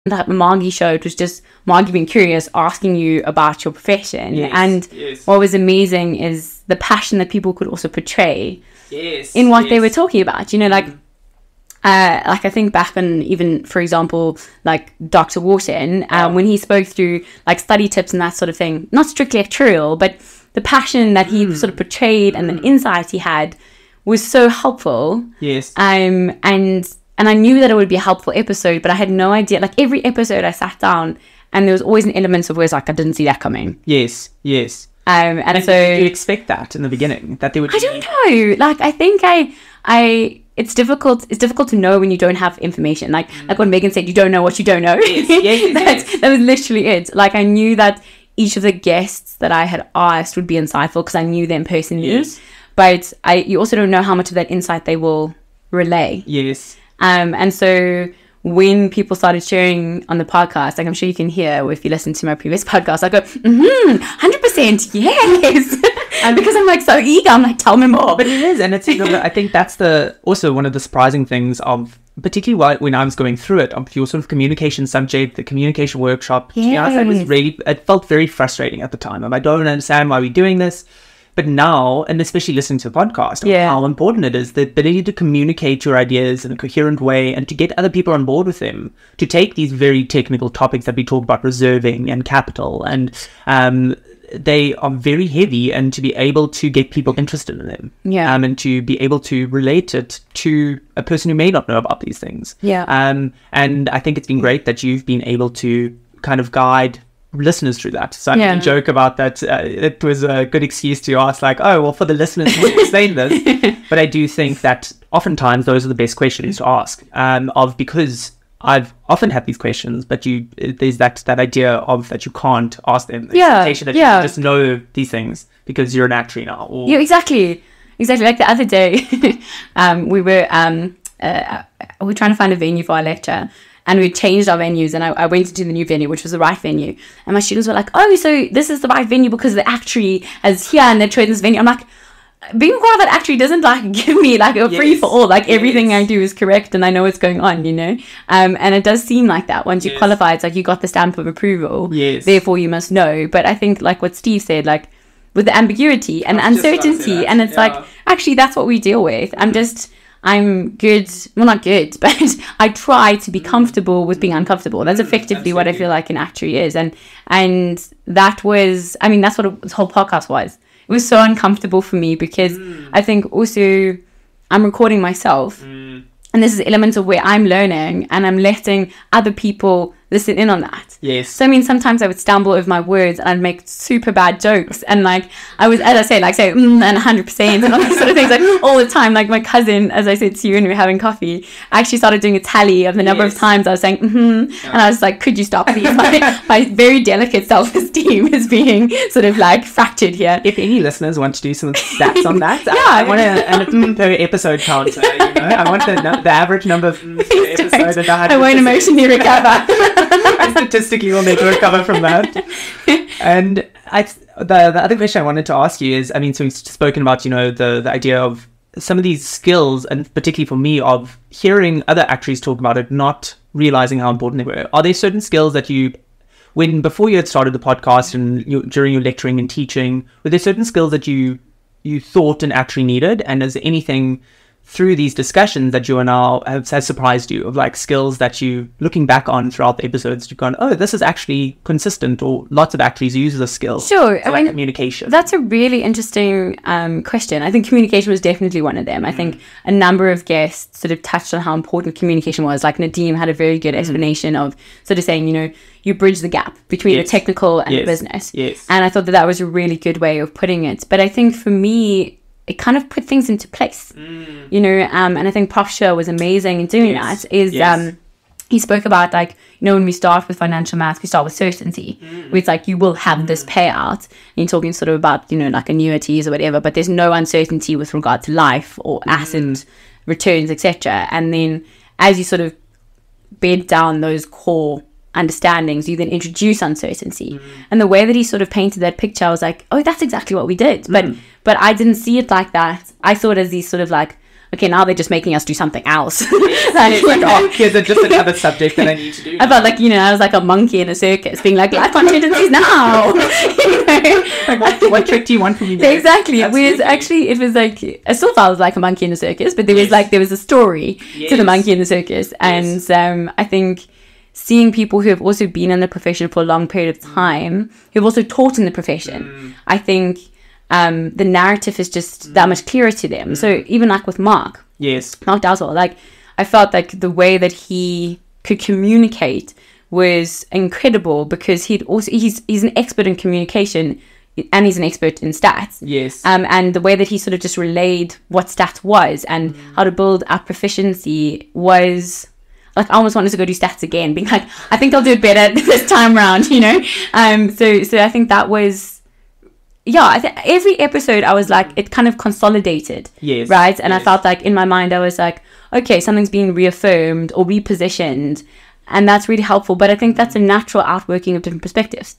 that Margie showed was just Margie being curious, asking you about your profession. And what was amazing is the passion that people could also portray in what they were talking about. You know, like I think back on even, for example, like Dr. Wharton, when he spoke through like study tips and that sort of thing, not strictly actuarial, but the passion that he sort of portrayed and the insight he had was so helpful. And I knew that it would be a helpful episode, but I had no idea. Like every episode I sat down and there was always an element of where it's like, I didn't see that coming. And so did you expect that in the beginning, that there would be... I don't know. Like, I think it's difficult to know when you don't have information. Like what Megan said, you don't know what you don't know. That was literally it. Like, I knew that each of the guests that I had asked would be insightful because I knew them personally. But you also don't know how much of that insight they will relay. And so when people started sharing on the podcast, like I'm sure you can hear if you listen to my previous podcast, I go, 100%, yes. And because I'm like so eager, I'm like, tell me more. But it is, and it's, I think that's also one of the surprising things of, particularly when I was going through it, of your sort of communication subject, the communication workshop. It felt very frustrating at the time. I don't understand why we're doing this. But now, and especially listening to the podcast, how important it is, the ability to communicate your ideas in a coherent way and to get other people on board with them, to take these very technical topics that we talk about, reserving and capital, and they are very heavy, and to be able to get people interested in them, and to be able to relate it to a person who may not know about these things. And I think it's been great that you've been able to kind of guide listeners through that. So I can joke about that. It was a good excuse to ask, like, oh, well, for the listeners, we'll explain this. But I do think that oftentimes those are the best questions to ask, because I've often had these questions, but there's that idea of that you can't ask them. The expectation that you just know these things because you're an actuary now. Or... exactly. Like the other day, we were trying to find a venue for our lecture. And we changed our venues, and I went into the new venue, which was the right venue. And my students were like, oh, so this is the right venue because the actuary is here and they're chosen this venue. I'm like, being part of that actuary doesn't like give me like a free for all. Like everything I do is correct and I know what's going on, you know? And it does seem like that. Once you qualify, it's like you got the stamp of approval. Therefore, you must know. But I think like what Steve said, like with the ambiguity and uncertainty, and it's like, actually, that's what we deal with. I'm good, well, not good, but I try to be comfortable with being uncomfortable. That's effectively what I feel like an actuary is. And that was, I mean, that's what this whole podcast was. It was so uncomfortable for me because I think also I'm recording myself. And this is elements of where I'm learning and I'm letting other people listen in on that. So I mean, sometimes I would stumble over my words and I'd make super bad jokes, and like I was, as I say, like say and 100% and all these sort of things, like all the time. Like my cousin, as I said to you when we were having coffee, I actually started doing a tally of the number of times I was saying and I was like, could you stop please? My very delicate self-esteem is being sort of like fractured here. If any listeners want to do some stats on that, I want a per episode counter. You know, I want the average number of episodes. I won't emotionally recover. I statistically will never recover from that. And the other question I wanted to ask you is, I mean, so we've spoken about, you know, the idea of some of these skills, and particularly for me, of hearing other actuaries talk about it, not realizing how important they were. Are there certain skills that before you had started the podcast and during your lecturing and teaching, were there certain skills that you thought an actuary needed? And is there anything through these discussions that you are now has surprised you, of like skills that you, looking back on throughout the episodes, you've gone, oh, this is actually consistent, or lots of actuaries use this skill? Sure. So, like, communication. That's a really interesting question. I think communication was definitely one of them. I think a number of guests sort of touched on how important communication was. Like Nadeem had a very good explanation of sort of saying, you know, you bridge the gap between the technical and the business. And I thought that was a really good way of putting it. But I think for me, it kind of put things into place, you know, and I think Prof. Shah was amazing in doing that. He spoke about, like, you know, when we start with financial maths, we start with certainty. Where it's like, you will have this payout. And you're talking sort of about, you know, like annuities or whatever, but there's no uncertainty with regard to life or asset returns, etc. And then as you sort of bed down those core understandings, you then introduce uncertainty. And the way that he sort of painted that picture, I was like, oh, that's exactly what we did. But I didn't see it like that. I saw it as these sort of like okay, now they're just making us do something else. It's like, oh, here's just another subject that I need to do. I felt like, I was like a monkey in a circus being like, life contingencies now. Like, what trick do you want from me? Exactly. Whereas actually it was like, I still felt like a monkey in a circus, but there was a story to the monkey in the circus. And I think seeing people who have also been in the profession for a long period of time, who've also taught in the profession, I think the narrative is just that much clearer to them. So even like with Mark Dowswell, like I felt like the way that he could communicate was incredible, because he's an expert in communication, and he's an expert in stats. And the way that he sort of just relayed what stats was and how to build up proficiency was like, I almost wanted to go do stats again, being like, I think I'll do it better this time around, So I think that was, every episode I was like, it kind of consolidated, right? And I felt like in my mind I was like, okay, something's being reaffirmed or repositioned, and that's really helpful. But I think that's a natural outworking of different perspectives.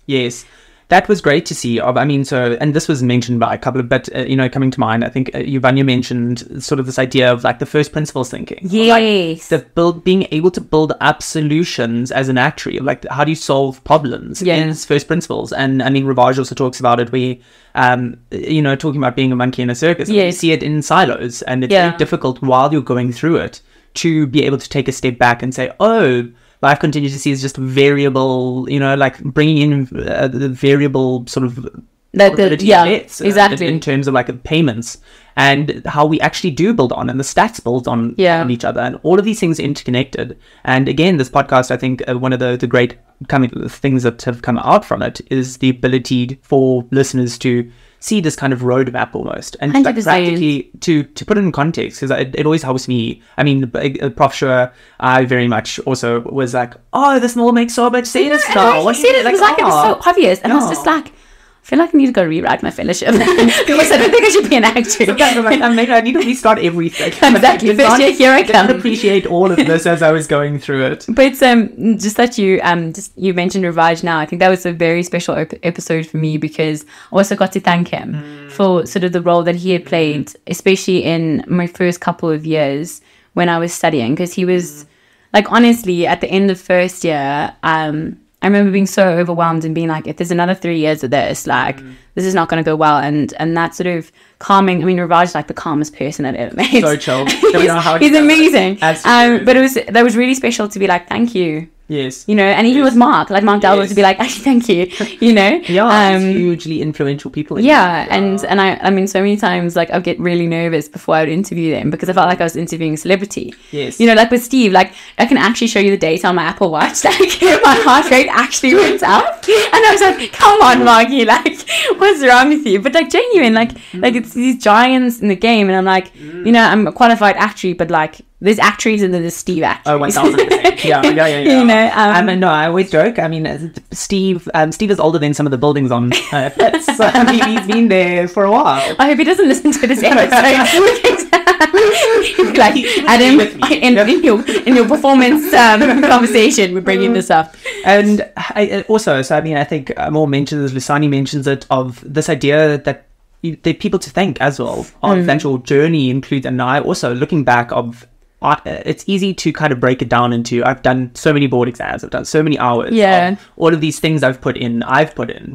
That was great to see. I mean, and this was mentioned by a couple of, but, coming to mind, I think Yvonne mentioned sort of this idea of like the first principles thinking. Yes. Like being able to build up solutions as an actuary, like how do you solve problems in first principles? And I mean, Ravaj also talks about it where, talking about being a monkey in a circus. You see it in silos, and it's very difficult while you're going through it to be able to take a step back and say, oh, life contingency is just variable, like bringing in the variable sort of exactly in terms of like payments, and how we actually do build on, and the stats build on each other, and all of these things are interconnected. And again, this podcast, I think one of the great things that have come out from it is the ability for listeners to see this kind of roadmap almost, and like practically to put it in context, because it always helps me. I mean, Prof. Sure, I very much also was like, oh, this all makes so much sense now. It was so obvious, and I was just like, I feel like I need to go rewrite my fellowship because I don't think I should be an actor. I need to restart everything. Exactly. First year, here I come. I appreciate all of this as I was going through it. But just that you mentioned Ravaj now, I think that was a very special episode for me, because I also got to thank him for sort of the role that he had played, especially in my first couple of years when I was studying, because he was like, honestly, at the end of first year, I remember being so overwhelmed and being like, if there's another 3 years of this, like, this is not going to go well. And that sort of calming, I mean, Ravaj is like the calmest person I've ever met. So chill. He's amazing. But that was really special to be like, thank you. Yes. And even with Mark Dalwood, to be like, actually, thank you, hugely influential people. And I mean, so many times, like, I would get really nervous before I would interview them, because I felt like I was interviewing a celebrity. Like with Steve, like, I can actually show you the data on my Apple Watch, like, my heart rate actually went up, and I was like, come on, Margie, like, what's wrong with you? But like, genuine, like it's these giants in the game, and I'm like, I'm a qualified actuary, but like, there's actuaries and then there's Steve actuaries. Oh, 1000%. Yeah. No, I always joke. I mean, Steve is older than some of the buildings on Earth. So he's been there for a while. I hope he doesn't listen to this episode. Like, Adam, in your performance conversation, we're bringing this up. And I think more mentions, Lusani mentions it, of this idea that there are people to thank as well. Our eventual journey includes, and I also, looking back of, it's easy to kind of break it down into, I've done so many board exams, I've done so many hours, all of these things I've put in,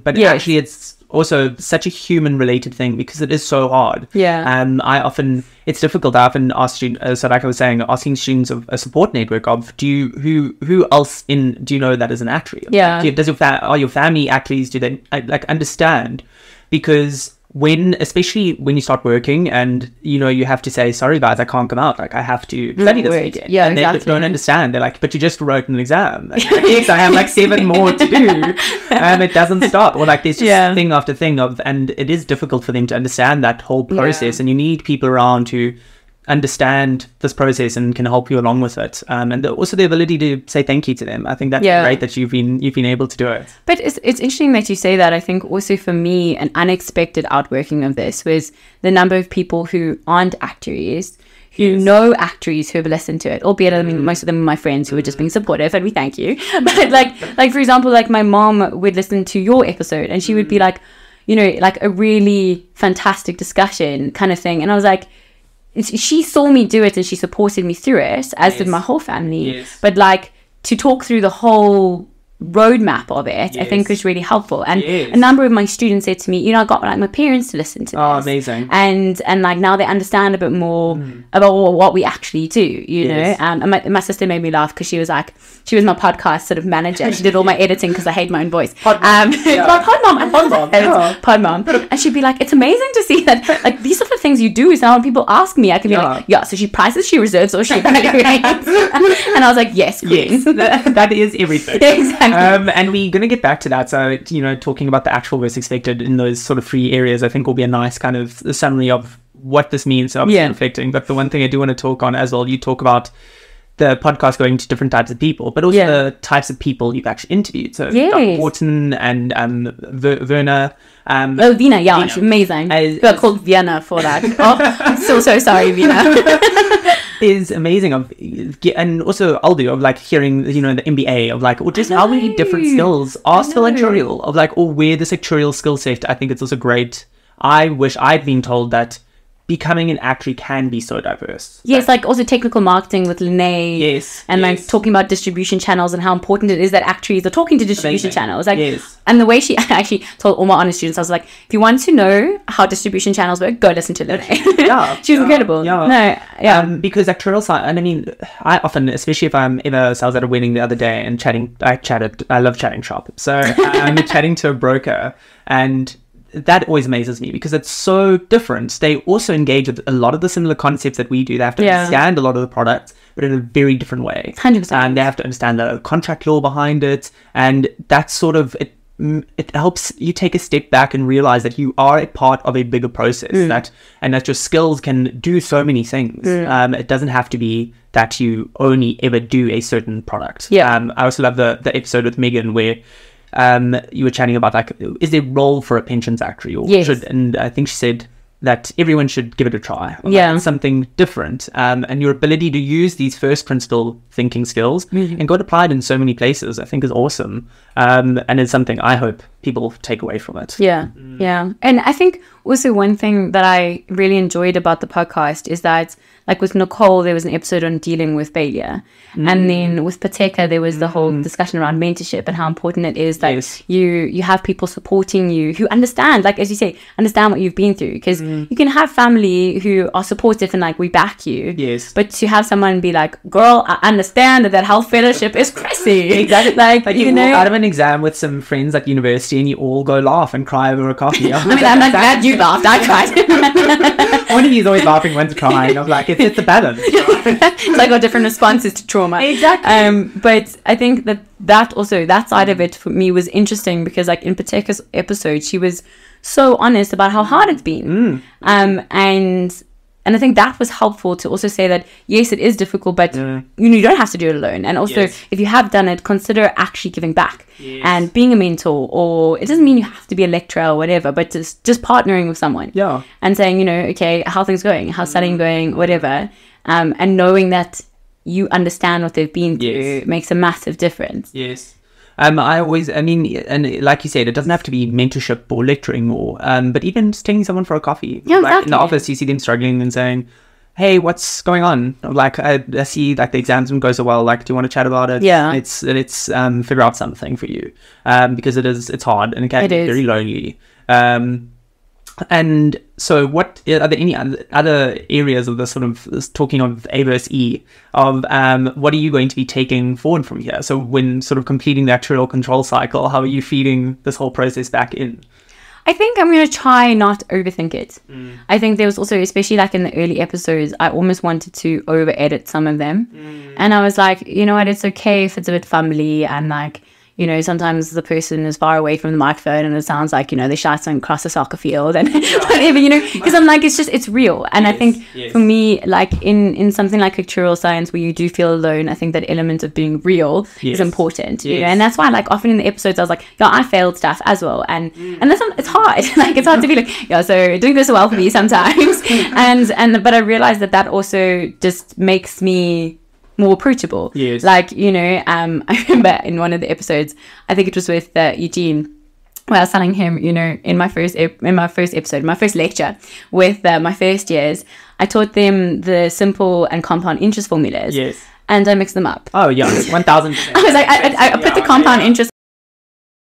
but actually it's also such a human related thing, because it is so hard. It's difficult. I often ask students, so like I was saying, asking students of a support network of, who else do you know that is an actuary? Are your family actuaries? Do they understand? Because especially when you start working and you have to say, sorry guys, I can't come out, like I have to study this weekend. And they don't understand. They're like, but you just wrote an exam. Like, yes, I have like 7 more to do, and it doesn't stop. Or like there's just thing after thing and it is difficult for them to understand that whole process, and you need people around who understand this process and can help you along with it, and also the ability to say thank you to them. I think that's great that you've been able to do it. But it's interesting that you say that. I think also for me, an unexpected outworking of this was the number of people who aren't actuaries, who know actuaries, who have listened to it, albeit I mean most of them are my friends who are just being supportive, and we thank you. But like for example, like my mom would listen to your episode and she would be like, like a really fantastic discussion kind of thing, and I was like, she saw me do it and she supported me through it, as did my whole family. But like to talk through the whole roadmap of it, I think was really helpful. And a number of my students said to me, you know, I got like my parents to listen to this. Oh, amazing. And like now they understand a bit more about what we actually do, you know. And my sister made me laugh because she was my podcast sort of manager. She did all my editing because I hate my own voice. Pod mom. And she'd be like, it's amazing to see that like these are the things you do. So when people ask me, I can be like, so she prices, she reserves, or she evaluates. And I was like, yes, queen. That is everything. Exactly. And we're going to get back to that. So, you know, talking about the actual versus expected in those sort of 3 areas, I think will be a nice kind of summary of what this means to affecting. But the one thing I do want to talk on as well, you talk about the podcast going to different types of people, but also the types of people you've actually interviewed. So Dr. Wharton and Verna. Vina, she's amazing. We are called Vienna for that. Oh, I'm so sorry, Vina. Is amazing and also Aldo of like hearing, you know, the MBA of like, or just how many different skills are still actuarial, of like, or where this actuarial skill set. I think it's also great. I wish I'd been told that becoming an actuary can be so diverse. Yes, like also technical marketing with Lene. Yes. And like talking about distribution channels and how important it is that actuaries are talking to distribution channels. Like, and the way she actually told all my honor students, I was like, if you want to know how distribution channels work, go listen to Lene. She was incredible. Because actuarial science, and I mean, I often, especially if I was at a wedding the other day and I love chatting shop. So I'm chatting to a broker, and that always amazes me because it's so different. They also engage with a lot of the similar concepts that we do. They have to understand a lot of the products, but in a very different way. 100%. And they have to understand the contract law behind it. And that's sort of, it helps you take a step back and realize that you are a part of a bigger process, and that your skills can do so many things. It doesn't have to be that you only ever do a certain product. I also love the episode with Megan where you were chatting about like, is there a role for a pensions actuary, or and I think she said that everyone should give it a try. Like, something different, and your ability to use these first principle thinking skills and got applied in so many places, I think is awesome, and it's something I hope people take away from it. And I think also one thing that I really enjoyed about the podcast is that, like with Nicole, there was an episode on dealing with failure. And then with Pateka, there was the whole discussion around mentorship and how important it is that you have people supporting you who understand, like, as you say, understand what you've been through. Because you can have family who are supportive and like, we back you. But to have someone be like, girl, I understand that health fellowship is crazy. Exactly. Like you know, out of an exam with some friends at university and you all go laugh and cry over a coffee. I mean, I'm not glad you laughed. I cried. One of you is always laughing, one's crying. I'm like, it's a balance. It's like our different responses to trauma. Exactly. But I think that also, that side of it for me was interesting because like in Pateka's episode, she was so honest about how hard it's been. And I think that was helpful to also say that, yes, it is difficult, but you don't have to do it alone. And also, if you have done it, consider actually giving back and being a mentor. Or it doesn't mean you have to be a lecturer or whatever, but just partnering with someone and saying, you know, okay, how things going, how's studying going, whatever. And knowing that you understand what they've been through makes a massive difference. I mean, and like you said, it doesn't have to be mentorship or lecturing or, but even just taking someone for a coffee. Exactly. In the office, you see them struggling and saying, hey, what's going on? Like, I see like the exams don't go so well. Like, do you want to chat about it? Let's figure out something for you. Because it's hard and it can be very lonely. And so what are there any other areas of the sort of talking of A versus E of what are you going to be taking forward from here? So when sort of completing the actuarial control cycle, how are you feeding this whole process back in? I think I'm going to try not overthink it. I think there was also, especially like in the early episodes, I almost wanted to over edit some of them. And I was like, you know what, it's okay if it's a bit fumbly and like, you know, sometimes the person is far away from the microphone and it sounds like, you know, they shouting across a soccer field and whatever, you know, because I'm like, it's real. And I think for me, like in something like actuarial science where you do feel alone, I think that element of being real is important, you know, and that's why like often in the episodes I was like, yeah, I failed stuff as well. And that's, it's hard. Like, it's hard to be like, yeah, so doing this well for me sometimes. But I realized that also just makes me more approachable. Like, you know, I remember in one of the episodes, I think it was with Eugene, where I was telling him, you know, in my first episode, my first lecture with my first years, I taught them the simple and compound interest formulas. Yes. And I mixed them up. Oh, yeah, 1000%. I was like, I put the compound interest